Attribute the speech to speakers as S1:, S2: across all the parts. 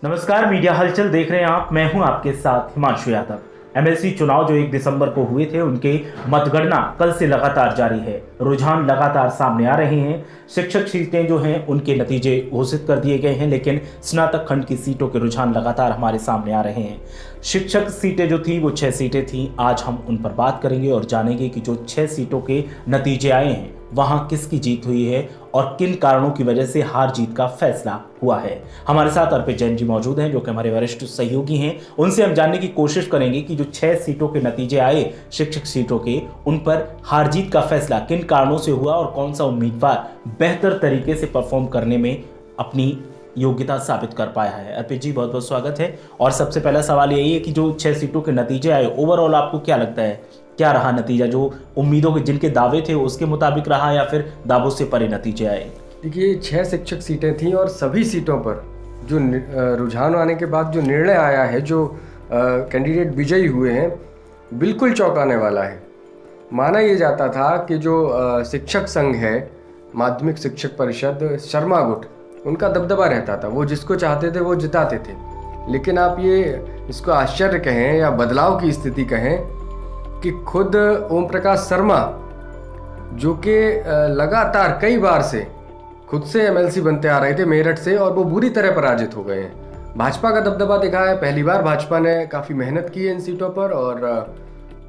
S1: नमस्कार, मीडिया हलचल देख रहे हैं आप। मैं हूं आपके साथ हिमांशु यादव। एमएलसी चुनाव जो 1 दिसंबर को हुए थे, उनके मतगणना कल से लगातार जारी है। रुझान लगातार सामने आ रहे हैं। शिक्षक सीटें जो हैं उनके नतीजे घोषित कर दिए गए हैं, लेकिन स्नातक खंड की सीटों के रुझान लगातार हमारे सामने आ रहे हैं। शिक्षक सीटें जो थी वो 6 सीटें थी। आज हम उन पर बात करेंगे और जानेंगे कि जो 6 सीटों के नतीजे आए हैं वहां किसकी जीत हुई है और किन कारणों की वजह से हार जीत का फैसला हुआ है। हमारे साथ अर्पित जैन जी मौजूद हैं, जो कि हमारे वरिष्ठ सहयोगी हैं। उनसे हम जानने की कोशिश करेंगे कि जो 6 सीटों के नतीजे आए शिक्षक सीटों के, उन पर हार जीत का फैसला किन कारणों से हुआ और कौन सा उम्मीदवार बेहतर तरीके से परफॉर्म करने में अपनी योग्यता साबित कर पाया है। अर्पित जी, बहुत बहुत स्वागत है। और सबसे पहला सवाल यही है कि जो 6 सीटों के नतीजे आए, ओवरऑल आपको क्या लगता है, क्या रहा नतीजा? जो उम्मीदों के जिनके दावे थे उसके मुताबिक रहा या फिर दावों से परे नतीजे आए?
S2: देखिए, 6 शिक्षक सीटें थीं और सभी सीटों पर जो रुझान आने के बाद जो निर्णय आया है, जो कैंडिडेट विजयी हुए हैं, बिल्कुल चौंकाने वाला है। माना ये जाता था कि जो शिक्षक संघ है, माध्यमिक शिक्षक परिषद, शर्मा गुट, उनका दबदबा रहता था। वो जिसको चाहते थे वो जिताते थे। लेकिन आप ये इसको आश्चर्य कहें या बदलाव की स्थिति कहें कि खुद ओम प्रकाश शर्मा, जो कि लगातार कई बार से खुद से एमएलसी बनते आ रहे थे मेरठ से, और वो बुरी तरह पराजित हो गए हैं। भाजपा का दबदबा दिखा है। पहली बार भाजपा ने काफ़ी मेहनत की है इन सीटों पर और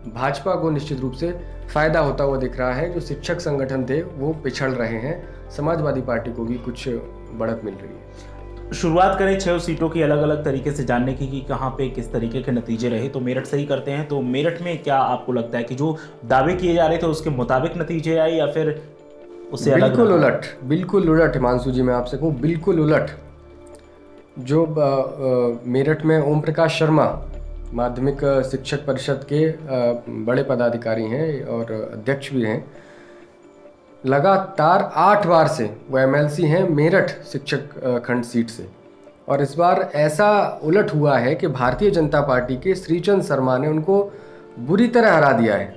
S2: भाजपा को निश्चित रूप से फ़ायदा होता हुआ दिख रहा है। जो शिक्षक संगठन थे वो पिछड़ रहे हैं। समाजवादी पार्टी को भी कुछ बढ़त मिल रही है।
S1: शुरुआत करें 6 सीटों की अलग अलग तरीके से जानने की कि कहाँ पे किस तरीके के नतीजे रहे। तो मेरठ से ही करते हैं। तो मेरठ में क्या आपको लगता है कि जो दावे किए जा रहे थे उसके मुताबिक नतीजे आए या फिर उससे अलग?
S2: बिल्कुल उलट हिमांशु जी, मैं आपसे कहूँ बिल्कुल उलट। जो मेरठ में ओम प्रकाश शर्मा माध्यमिक शिक्षक परिषद के बड़े पदाधिकारी हैं और अध्यक्ष भी हैं, लगातार 8 बार से वो एमएलसी हैं मेरठ शिक्षक खंड सीट से। और इस बार ऐसा उलट हुआ है कि भारतीय जनता पार्टी के श्रीचंद शर्मा ने उनको बुरी तरह हरा दिया है।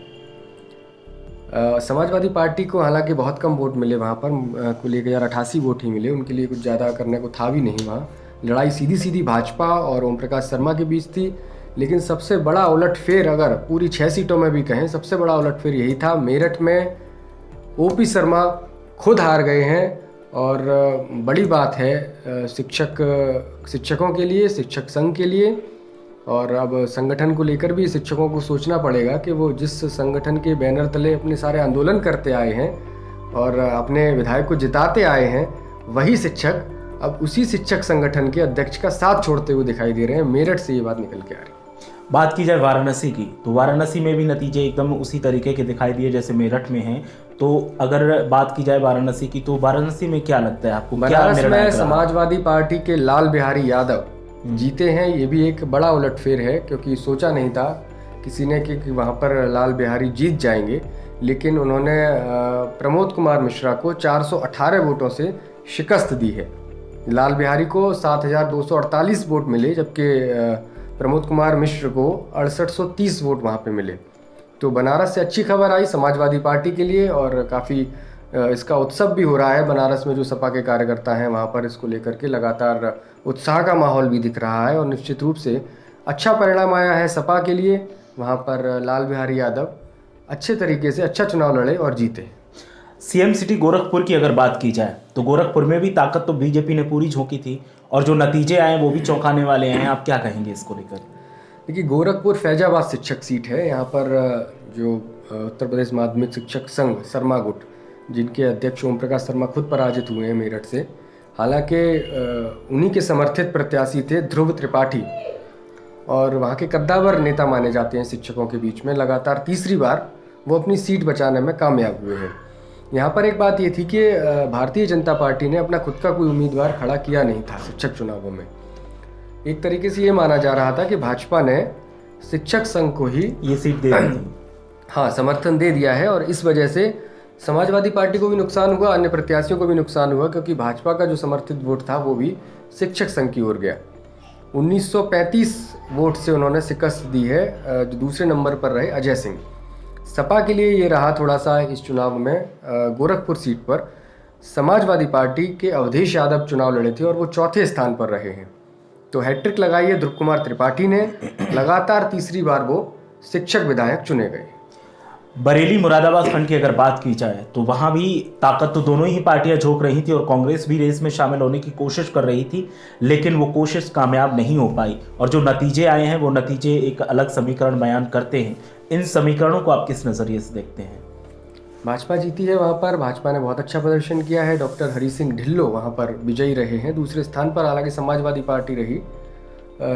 S2: समाजवादी पार्टी को हालांकि बहुत कम वोट मिले वहाँ पर, कुल 1088 वोट ही मिले। उनके लिए कुछ ज़्यादा करने को था भी नहीं। वहाँ लड़ाई सीधी सीधी भाजपा और ओम प्रकाश शर्मा के बीच थी। लेकिन सबसे बड़ा उलटफेर, अगर पूरी 6 सीटों में भी कहें, सबसे बड़ा उलटफेर यही था। मेरठ में ओपी शर्मा खुद हार गए हैं और बड़ी बात है शिक्षकों के लिए, शिक्षक संघ के लिए। और अब संगठन को लेकर भी शिक्षकों को सोचना पड़ेगा कि वो जिस संगठन के बैनर तले अपने सारे आंदोलन करते आए हैं और अपने विधायक को जिताते आए हैं, वही शिक्षक अब उसी शिक्षक संगठन के अध्यक्ष का साथ छोड़ते हुए दिखाई दे रहे हैं। मेरठ से ये बात निकल के आ रही है।
S1: बात की जाए वाराणसी की, तो वाराणसी में भी नतीजे एकदम उसी तरीके के दिखाई दिए जैसे मेरठ में हैं। तो अगर बात की जाए वाराणसी की, तो वाराणसी में क्या लगता है आपको?
S2: बनारस में समाजवादी पार्टी के लाल बिहारी यादव जीते हैं। ये भी एक बड़ा उलटफेर है, क्योंकि सोचा नहीं था किसी ने कि वहाँ पर लाल बिहारी जीत जाएंगे। लेकिन उन्होंने प्रमोद कुमार मिश्रा को 418 वोटों से शिकस्त दी है। लाल बिहारी को 7248 वोट मिले, जबकि प्रमोद कुमार मिश्र को 6830 वोट वहाँ पे मिले। तो बनारस से अच्छी खबर आई समाजवादी पार्टी के लिए और काफ़ी इसका उत्सव भी हो रहा है। बनारस में जो सपा के कार्यकर्ता हैं वहाँ पर इसको लेकर के लगातार उत्साह का माहौल भी दिख रहा है और निश्चित रूप से अच्छा परिणाम आया है सपा के लिए। वहाँ पर लाल बिहारी यादव अच्छे तरीके से अच्छा चुनाव लड़े और जीते।
S1: सीएम सिटी गोरखपुर की अगर बात की जाए, तो गोरखपुर में भी ताकत तो बीजेपी ने पूरी झोंकी थी और जो नतीजे आए वो भी चौंकाने वाले हैं। आप क्या कहेंगे इसको लेकर?
S2: देखिए, गोरखपुर फैजाबाद शिक्षक सीट है। यहाँ पर जो उत्तर प्रदेश माध्यमिक शिक्षक संघ शर्मा गुट, जिनके अध्यक्ष ओम प्रकाश शर्मा खुद पराजित हुए हैं मेरठ से। हालांकि उन्हीं के समर्थित प्रत्याशी थे ध्रुव त्रिपाठी और वहाँ के कद्दावर नेता माने जाते हैं शिक्षकों के बीच में। लगातार तीसरी बार वो अपनी सीट बचाने में कामयाब हुए हैं। यहाँ पर एक बात ये थी कि भारतीय जनता पार्टी ने अपना खुद का कोई उम्मीदवार खड़ा किया नहीं था शिक्षक चुनावों में। एक तरीके से ये माना जा रहा था कि भाजपा ने शिक्षक संघ को ही
S1: ये सीट दे दी।
S2: हाँ, समर्थन दे दिया है और इस वजह से समाजवादी पार्टी को भी नुकसान हुआ, अन्य प्रत्याशियों को भी नुकसान हुआ, क्योंकि भाजपा का जो समर्थित वोट था वो भी शिक्षक संघ की ओर गया। 1935 वोट से उन्होंने शिकस्त दी है। जो दूसरे नंबर पर रहे अजय सिंह। सपा के लिए ये रहा थोड़ा सा इस चुनाव में। गोरखपुर सीट पर समाजवादी पार्टी के अवधेश यादव चुनाव लड़े थे और वो चौथे स्थान पर रहे हैं। तो हैट्रिक लगाई है ध्रुव कुमार त्रिपाठी ने, लगातार तीसरी बार वो शिक्षक विधायक चुने गए।
S1: बरेली मुरादाबाद खंड की अगर बात की जाए तो वहां भी ताकत तो दोनों ही पार्टियां झोंक रही थी और कांग्रेस भी रेस में शामिल होने की कोशिश कर रही थी, लेकिन वो कोशिश कामयाब नहीं हो पाई और जो नतीजे आए हैं वो नतीजे एक अलग समीकरण बयान करते हैं। इन समीकरणों को आप किस नज़रिए से देखते हैं?
S2: भाजपा जीती है वहाँ पर, भाजपा ने बहुत अच्छा प्रदर्शन किया है। डॉक्टर हरि सिंह ढिल्लो वहाँ पर विजयी रहे हैं। दूसरे स्थान पर हालांकि समाजवादी पार्टी रही।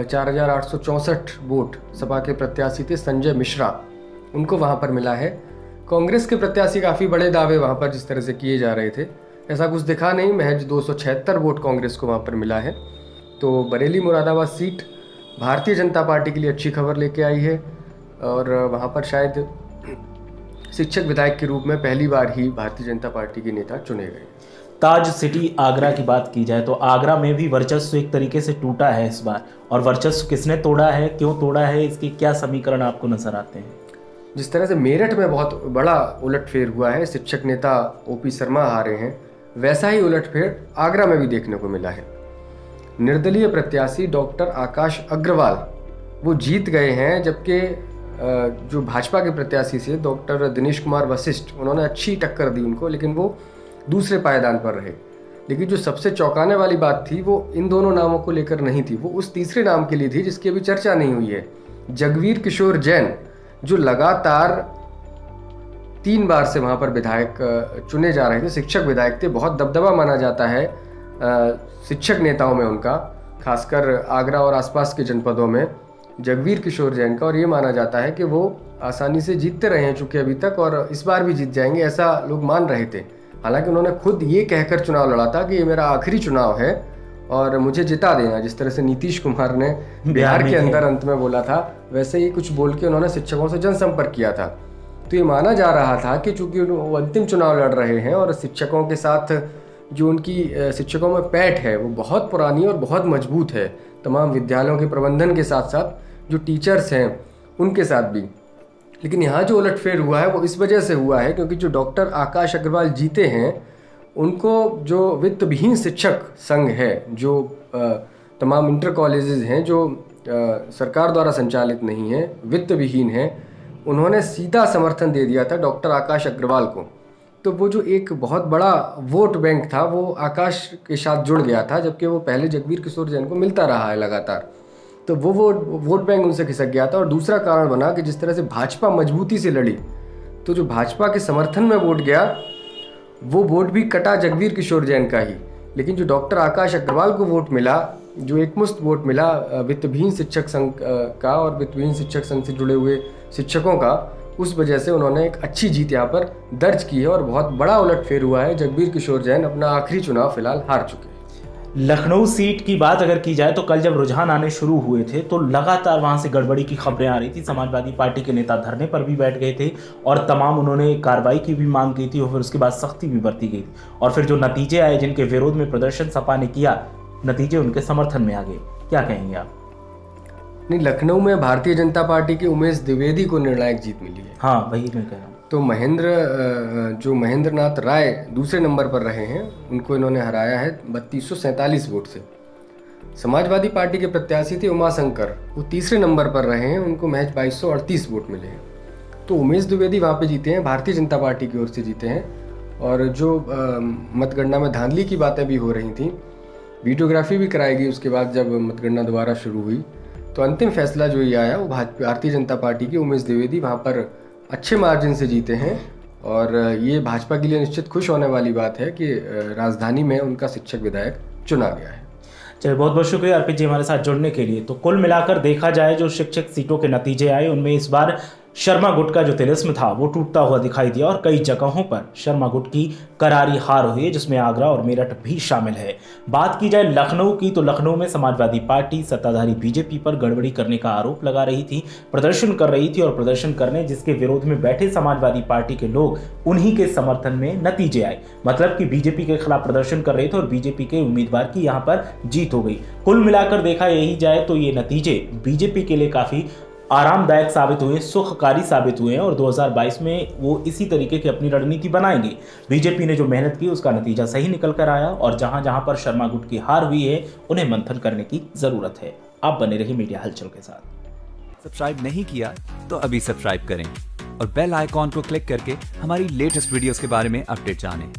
S2: 4,864 वोट सपा के प्रत्याशी थे संजय मिश्रा, उनको वहाँ पर मिला है। कांग्रेस के प्रत्याशी काफ़ी बड़े दावे वहाँ पर जिस तरह से किए जा रहे थे, ऐसा कुछ दिखा नहीं। महज 276 वोट कांग्रेस को वहाँ पर मिला है। तो बरेली मुरादाबाद सीट भारतीय जनता पार्टी के लिए अच्छी खबर लेके आई है और वहाँ पर शायद शिक्षक विधायक के रूप में पहली बार ही भारतीय जनता पार्टी के नेता चुने गए।
S1: ताज सिटी आगरा की बात की जाए तो आगरा में भी वर्चस्व एक तरीके से टूटा है इस बार, और वर्चस्व किसने तोड़ा है, क्यों तोड़ा है, इसके क्या समीकरण आपको नजर आते हैं?
S2: जिस तरह से मेरठ में बहुत बड़ा उलटफेर हुआ है, शिक्षक नेता ओपी शर्मा हारे हैं, वैसा ही उलटफेर आगरा में भी देखने को मिला है। निर्दलीय प्रत्याशी डॉक्टर आकाश अग्रवाल वो जीत गए हैं, जबकि जो भाजपा के प्रत्याशी से डॉक्टर दिनेश कुमार वशिष्ठ, उन्होंने अच्छी टक्कर दी उनको, लेकिन वो दूसरे पायदान पर रहे। लेकिन जो सबसे चौंकाने वाली बात थी वो इन दोनों नामों को लेकर नहीं थी, वो उस तीसरे नाम के लिए थी जिसकी अभी चर्चा नहीं हुई है। जगवीर किशोर जैन, जो लगातार 3 बार से वहाँ पर विधायक चुने जा रहे थे, शिक्षक विधायक थे, बहुत दबदबा माना जाता है शिक्षक नेताओं में उनका, खासकर आगरा और आसपास के जनपदों में जगवीर किशोर जैन का, और ये माना जाता है कि वो आसानी से जीतते रहे हैं चूँकि अभी तक, और इस बार भी जीत जाएंगे ऐसा लोग मान रहे थे। हालांकि उन्होंने खुद ये कहकर चुनाव लड़ा था कि ये मेरा आखिरी चुनाव है और मुझे जिता देना, जिस तरह से नीतीश कुमार ने बिहार के अंदर अंत में बोला था, वैसे ही कुछ बोल के उन्होंने शिक्षकों से जनसंपर्क किया था। तो ये माना जा रहा था कि चूंकि वो अंतिम चुनाव लड़ रहे हैं और शिक्षकों के साथ जो उनकी शिक्षकों में पैठ है वो बहुत पुरानी और बहुत मजबूत है, तमाम विद्यालयों के प्रबंधन के साथ साथ जो टीचर्स हैं उनके साथ भी। लेकिन यहाँ जो उलटफेर हुआ है वो इस वजह से हुआ है क्योंकि जो डॉक्टर आकाश अग्रवाल जीते हैं उनको जो वित्त विहीन शिक्षक संघ है, जो तमाम इंटर कॉलेजेस हैं जो सरकार द्वारा संचालित नहीं है, वित्त विहीन है, उन्होंने सीधा समर्थन दे दिया था डॉक्टर आकाश अग्रवाल को। तो वो जो एक बहुत बड़ा वोट बैंक था वो आकाश के साथ जुड़ गया था, जबकि वो पहले जगवीर किशोर जैन को मिलता रहा है लगातार। तो वो वोट बैंक उनसे खिसक गया था। और दूसरा कारण बना कि जिस तरह से भाजपा मजबूती से लड़ी, तो जो भाजपा के समर्थन में वोट गया वो वोट भी कटा जगवीर किशोर जैन का ही। लेकिन जो डॉक्टर आकाश अग्रवाल को वोट मिला, जो एकमुश्त वोट मिला वित्तविहीन शिक्षक संघ का और वित्तविहीन शिक्षक संघ से जुड़े हुए शिक्षकों का, उस वजह से उन्होंने एक अच्छी जीत यहाँ पर दर्ज की है और बहुत बड़ा उलटफेर हुआ है। जगवीर किशोर जैन अपना आखिरी चुनाव फिलहाल हार चुके हैं।
S1: लखनऊ सीट की बात अगर की जाए तो कल जब रुझान आने शुरू हुए थे तो लगातार वहां से गड़बड़ी की खबरें आ रही थी। समाजवादी पार्टी के नेता धरने पर भी बैठ गए थे और तमाम उन्होंने कार्रवाई की भी मांग की थी और फिर उसके बाद सख्ती भी बरती गई थी। और फिर जो नतीजे आए, जिनके विरोध में प्रदर्शन सपा ने किया, नतीजे उनके समर्थन में आ गए। क्या कहेंगे आप?
S2: नहीं, लखनऊ में भारतीय जनता पार्टी के उमेश द्विवेदी को निर्णायक जीत मिली है।
S1: हाँ, वही मैं कह रहा हूँ।
S2: तो महेंद्र नाथ राय दूसरे नंबर पर रहे हैं, उनको इन्होंने हराया है 3247 वोट से। समाजवादी पार्टी के प्रत्याशी थे उमाशंकर, वो तीसरे नंबर पर रहे हैं, उनको महज 2238 वोट मिले हैं। तो उमेश द्विवेदी वहाँ पे जीते हैं, भारतीय जनता पार्टी की ओर से जीते हैं। और जो मतगणना में धांधली की बातें भी हो रही थी, वीडियोग्राफी भी कराएगी उसके बाद जब मतगणना दोबारा शुरू हुई, तो अंतिम फैसला जो ये आया वो भारतीय जनता पार्टी के उमेश द्विवेदी वहाँ पर अच्छे मार्जिन से जीते हैं। और ये भाजपा के लिए निश्चित खुश होने वाली बात है कि राजधानी में उनका शिक्षक विधायक चुना गया है।
S1: चलिए, बहुत बहुत शुक्रिया अर्पित जी हमारे साथ जुड़ने के लिए। तो कुल मिलाकर देखा जाए जो शिक्षक सीटों के नतीजे आए उनमें इस बार शर्मा गुट का जो तिलिस्म था वो टूटता हुआ दिखाई दिया और कई जगहों पर शर्मा गुट की करारी हार हुई, जिसमें आगरा और मेरठ भी शामिल है। बात की जाए लखनऊ की तो लखनऊ में समाजवादी पार्टी सत्ताधारी बीजेपी पर गड़बड़ी करने का आरोप लगा रही थी, प्रदर्शन कर रही थी और प्रदर्शन करने जिसके विरोध में बैठे समाजवादी पार्टी के लोग, उन्हीं के समर्थन में नतीजे आए। मतलब कि बीजेपी के खिलाफ प्रदर्शन कर रहे थे और बीजेपी के उम्मीदवार की यहाँ पर जीत हो गई। कुल मिलाकर देखा यही जाए तो ये नतीजे बीजेपी के लिए काफी आरामदायक साबित हुए, सुखकारी साबित हुए हैं और 2022 में वो इसी तरीके की अपनी रणनीति बनाएंगे। बीजेपी ने जो मेहनत की उसका नतीजा सही निकल कर आया और जहां जहां पर शर्मा गुट की हार हुई है उन्हें मंथन करने की जरूरत है। आप बने रहिए मीडिया हलचल के साथ।
S3: सब्सक्राइब नहीं किया तो अभी सब्सक्राइब करें और बेल आइकॉन को क्लिक करके हमारी लेटेस्ट वीडियोस के बारे में अपडेट जानें।